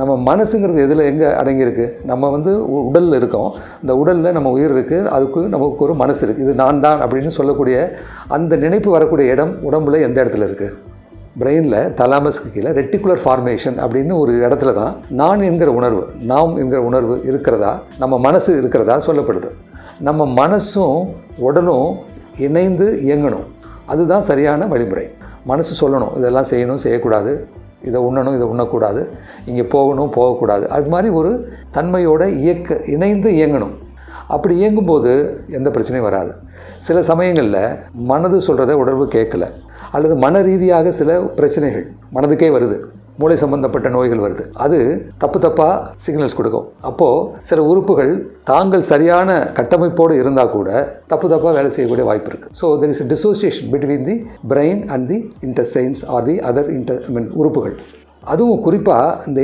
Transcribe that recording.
நம்ம மனசுங்கிறது எதில் எங்கே அடங்கியிருக்கு? நம்ம வந்து உடலில் இருக்கோம். இந்த உடலில் நம்ம உயிர் இருக்குது, அதுக்கு நமக்கு ஒரு மனசு இருக்குது. இது நான் தான் அப்படின்னு சொல்லக்கூடிய அந்த நினைப்பு வரக்கூடிய இடம் உடம்புல எந்த இடத்துல இருக்குது? பிரெயினில் தலாமஸ்க்கு கீழே ரெட்டிகுலர் ஃபார்மேஷன் அப்படின்னு ஒரு இடத்துல தான் நான் என்கிற உணர்வு, நாம் என்கிற உணர்வு இருக்கிறதா, நம்ம மனசு இருக்கிறதா சொல்லப்படுது. நம்ம மனசும் உடலும் இணைந்து இயங்கணும். அதுதான் சரியான வழிமுறை. மனசு சொல்லணும், இதெல்லாம் செய்யணும், செய்யக்கூடாது, இதை உண்ணணும், இதை உண்ணக்கூடாது, இங்கே போகணும், போகக்கூடாது. அது மாதிரி ஒரு தன்மையோட இணைந்து இயங்கணும். அப்படி இயங்கும்போது எந்த பிரச்சனையும் வராது. சில சமயங்களில் மனது சொல்கிறத உடம்பு கேட்கல, அல்லது மன ரீதியாக சில பிரச்சனைகள் மனதுக்கே வருது, மூளை சம்பந்தப்பட்ட நோய்கள் வருது. அது தப்பாக சிக்னல்ஸ் கொடுக்கும். அப்போது சில உறுப்புகள் தாங்கள் சரியான கட்டமைப்போடு இருந்தால் கூட தப்பாக வேலை செய்யக்கூடிய வாய்ப்பு இருக்குது. So there is a dissociation between the brain and the intestines or the other உறுப்புகள். அதுவும் குறிப்பாக இந்த